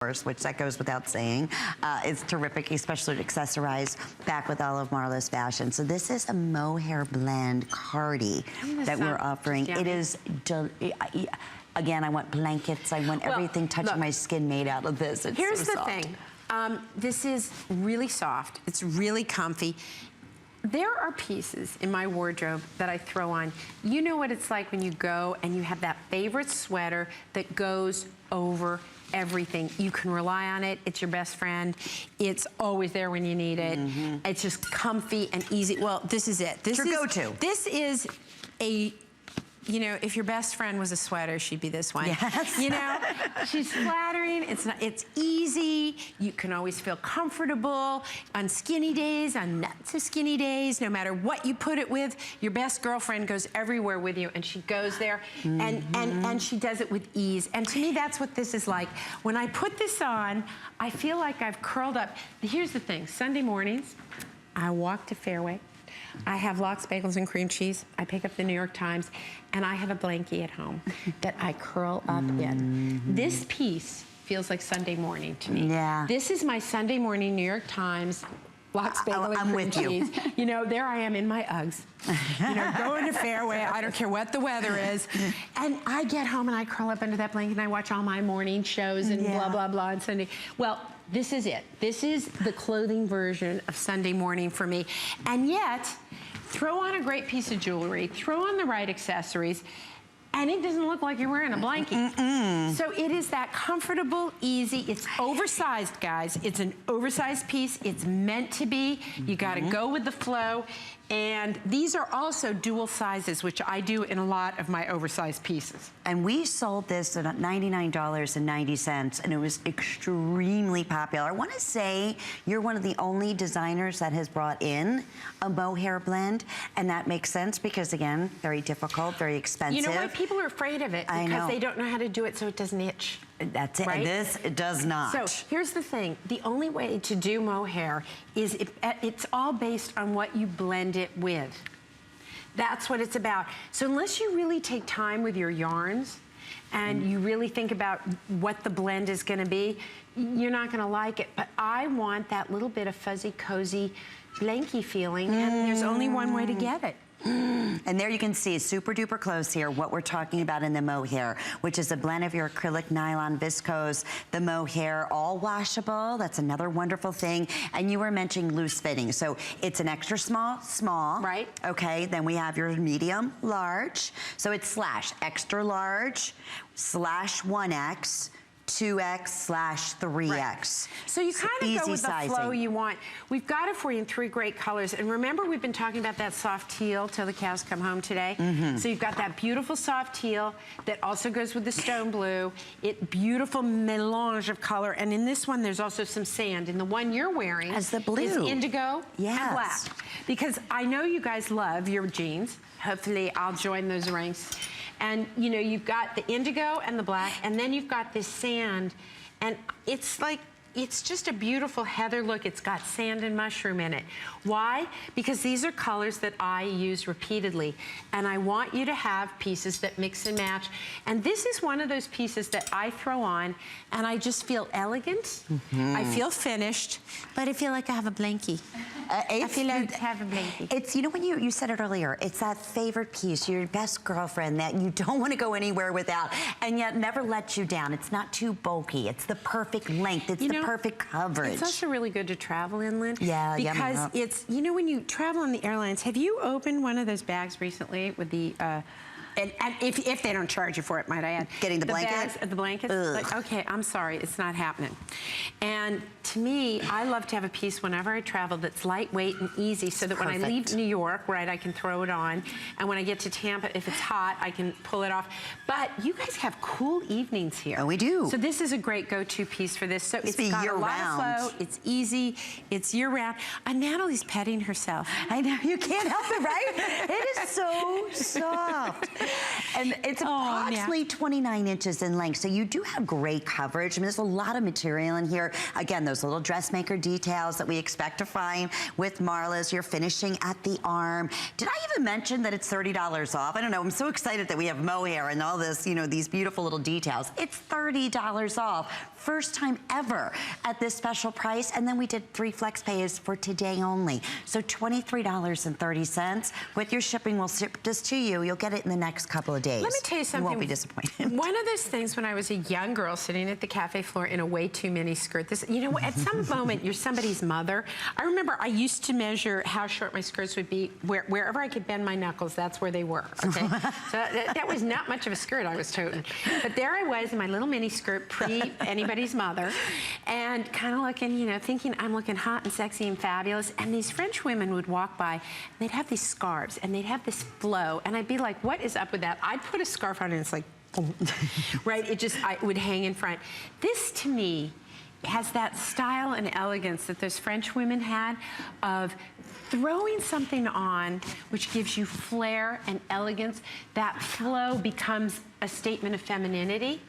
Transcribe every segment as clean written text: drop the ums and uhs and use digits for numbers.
which that goes without saying. It's terrific, especially to accessorize back with all of Marla's fashion. So this is a MohairBlend Cardi that we're offering. It is, again, I want blankets. I want everything touching my skin made out of this. It's here's so the soft. thing. This is really soft. It's really comfy. There are pieces in my wardrobe that I throw on. You know what it's like when you go and you have that favorite sweater that goes over everything. You can rely on it. It's your best friend. It's always there when you need it. It's just comfy and easy. Well, this is it. This is your go-to. This is a, you know, if your best friend was a sweater, she'd be this one. Yes. You know, she's flattering. It's easy. You can always feel comfortable on skinny days, on not so skinny days. No matter what you put it with, your best girlfriend goes everywhere with you, and she goes there, and she does it with ease. And to me, that's what this is like. When I put this on, I feel like I've curled up. Here's the thing: Sunday mornings, I walk to Fairway. I have lox, bagels, and cream cheese. I pick up the New York Times, and I have a blankie at home that I curl up in. This piece feels like Sunday morning to me. Yeah. This is my Sunday morning New York Times, lox, bagel, and cream cheese. You know, there I am in my Uggs. You know, going to Fairway, I don't care what the weather is. And I get home and I curl up under that blanket and I watch all my morning shows and blah, blah, blah on Sunday. Well, this is it. This is the clothing version of Sunday morning for me. And yet, throw on a great piece of jewelry, throw on the right accessories, and it doesn't look like you're wearing a blanket. So it is that comfortable, easy. It's oversized, guys. It's an oversized piece. It's meant to be. You gotta go with the flow. And these are also dual sizes, which I do in a lot of my oversized pieces. And we sold this at $99.90, and it was extremely popular. I want to say you're one of the only designers that has brought in a mohair blend, and that makes sense because, again, very difficult, very expensive. You know why people are afraid of it? Because they don't know how to do it so it doesn't itch. That's it. Right? This it does not. So here's the thing. The only way to do mohair is it's all based on what you blend it with. That's what it's about. So unless you really take time with your yarns and you really think about what the blend is going to be, you're not going to like it. But I want that little bit of fuzzy, cozy, blanky feeling, and there's only one way to get it. And there you can see super duper close here what we're talking about in the mohair, which is a blend of your acrylic, nylon, viscose, the mohair, all washable. That's another wonderful thing. And you were mentioning loose fitting. So it's an extra small. Right. Okay, then we have your medium, large. So it's slash extra large, slash 1X, 2X/3X. Right. So you kind of go with the flow you want. We've got it for you in 3 great colors. And remember, we've been talking about that soft teal till the cows come home today. So you've got that beautiful soft teal that also goes with the stone blue. Beautiful melange of color. And in this one, there's also some sand. And the one you're wearing as the blue is indigo and black. Because I know you guys love your jeans. Hopefully, I'll join those ranks. And you know, you've got the indigo and the black, and then you've got this sand, and it's like, it's just a beautiful heather look. It's got sand and mushroom in it. Why? Because these are colors that I use repeatedly, and I want you to have pieces that mix and match. And this is one of those pieces that I throw on, and I just feel elegant. I feel finished, but I feel like I have a blankie. I feel like I have a blankie. It's, you know, when you said it earlier, it's that favorite piece, your best girlfriend that you don't want to go anywhere without, and yet never lets you down. It's not too bulky. It's the perfect length. It's the perfect coverage. It's also really good to travel in, Lynn. Yeah, because it's, you know, when you travel on the airlines, have you opened one of those bags recently with the, and if they don't charge you for it, might I add. Getting the blanket? The blankets? Like, okay, I'm sorry, it's not happening. And to me, I love to have a piece whenever I travel that's lightweight and easy so that when I leave New York, right, I can throw it on. And when I get to Tampa, if it's hot, I can pull it off. But you guys have cool evenings here. Oh, we do. So this is a great go-to piase for this. So it's got a lot of flow, it's easy, it's year-round. And Natalie's petting herself. I know, you can't help it, right? It is so soft. And it's approximately 29 inches in length, so you do have great coverage. I mean, there's a lot of material in here. Again, those little dressmaker details that we expect to find with Marla's. You're finishing at the arm. Did I even mention that it's $30 off? I don't know. I'm so excited that we have mohair and all this, you know, these beautiful little details. It's $30 off. First time ever at this special price. And then we did 3 flex pays for today only. So $23.30. With your shipping, we'll ship this to you. You'll get it in the next couple of days. Let me tell you something. You won't be disappointed. One of those things when I was a young girl sitting at the cafe floor in a way too mini skirt, this, you know, at some moment you're somebody's mother. I remember I used to measure how short my skirts would be. Wherever I could bend my knuckles, that's where they were, okay? So that was not much of a skirt I was toting. But there I was in my little mini skirt, pre anybody's mother, and kind of looking, you know, thinking I'm looking hot and sexy and fabulous. And these French women would walk by, and they'd have these scarves, and they'd have this flow, and I'd be like, what is up with that? I'd put a scarf on, and it's like, boom. Right? It would hang in front. This, to me, has that style and elegance that those French women had of throwing something on which gives you flair and elegance. That flow becomes a statement of femininity.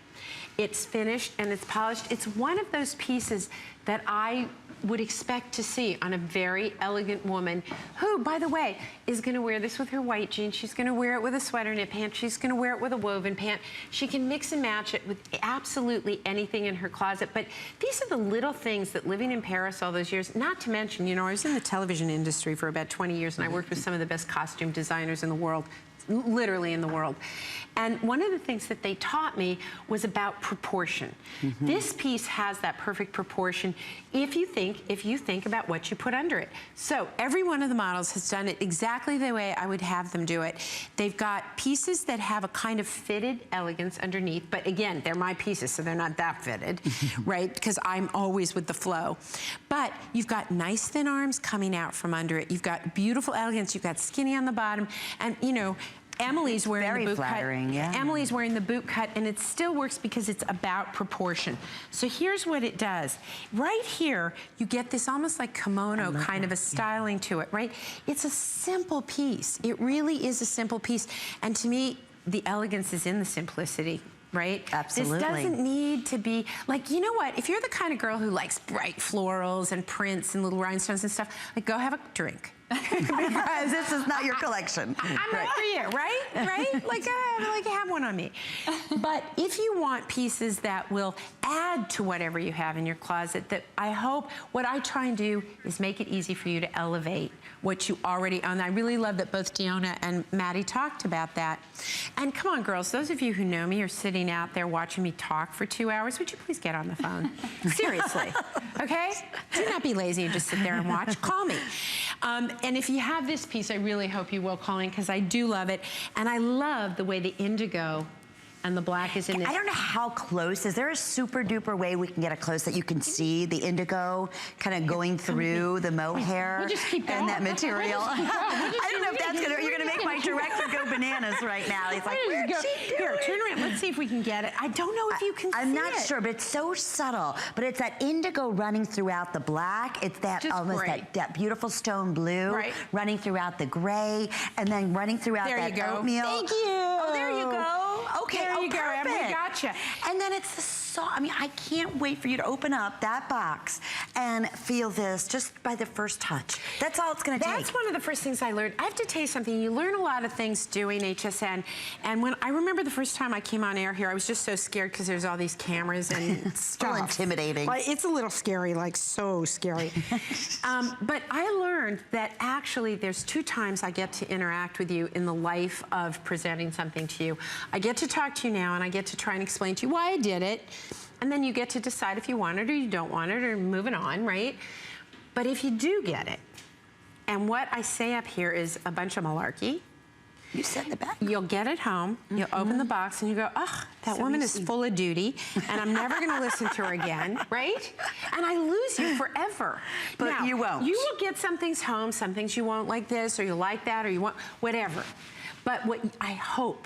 It's finished and it's polished. It's one of those pieces that I would expect to see on a very elegant woman who, by the way, is going to wear this with her white jeans. She's going to wear it with a sweater knit pant. She's going to wear it with a woven pant. She can mix and match it with absolutely anything in her closet. But these are the little things that living in Paris all those years, not to mention, you know, I was in the television industry for about 20 years and I worked with some of the best costume designers in the world. Literally in the world. And one of the things that they taught me was about proportion. This piece has that perfect proportion if you think about what you put under it. So every one of the models has done it exactly the way I would have them do it. They've got pieces that have a kind of fitted elegance underneath, but again, they're my pieces, so they're not that fitted, right? Because I'm always with the flow. But you've got nice thin arms coming out from under it. You've got beautiful elegance. You've got skinny on the bottom, and you know, Emily's wearing the boot cut. Yeah. Emily's wearing the boot cut, and it still works because it's about proportion. So here's what it does. Right here, you get this almost like kimono kind of a styling to it, right? It's a simple piece. It really is a simple piece. And to me, the elegance is in the simplicity. Right? Absolutely. This doesn't need to be, like, you know what? If you're the kind of girl who likes bright florals and prints and little rhinestones and stuff, like, go have a drink. Because this is not your collection. I'm not for you, right? Right? Like have one on me. But if you want pieces that will add to whatever you have in your closet, that I hope, what I try and do is make it easy for you to elevate what you already own. I really love that both Deonna and Maddie talked about that. And come on, girls, those of you who know me are sitting out there watching me talk for 2 hours. Would you please get on the phone? Seriously, okay? Do not be lazy and just sit there and watch. Call me. And if you have this piece, I really hope you will call in because I do love it. And I love the way the indigo and the black is in this. I don't know how close. Is there a super duper way we can get a close that you can see the indigo kind of going through the mohair we'll just keep and that material? I don't know if that's gonna, you're gonna make my director go bananas right now. He's like, where'd she do Here, it? turn around. Let's see if we can get it. I don't know if you can see it. I'm not sure, but it's so subtle. But it's that indigo running throughout the black. It's that Just almost that beautiful stone blue running throughout the gray and then running throughout that oatmeal. Thank you. Oh, there you go. Okay. There you go, Em, we gotcha. And then it's the soft, I mean, I can't wait for you to open up that box and feel this just by the first touch. That's all it's gonna take. That's one of the first things I learned. I have to tell you something, you learn a lot of things doing HSN, and when I remember the first time I came on air here, I was just so scared because there's all these cameras and stuff. So intimidating. Well, it's a little scary, like so scary. But I learned that actually there's 2 times I get to interact with you in the life of presenting something to you. I get to talk to you now and I get to try and explain to you why I did it. And then you get to decide if you want it or you don't want it or moving on, right? But if you do get it, and what I say up here is a bunch of malarkey. You said the back. You'll get it home, you'll open the box and you go, oh, that woman is full of duty and I'm never gonna listen to her again, right? And I lose you forever. But now, you won't. You will get some things home, some things you won't like this or you like that or you want, whatever. But what I hope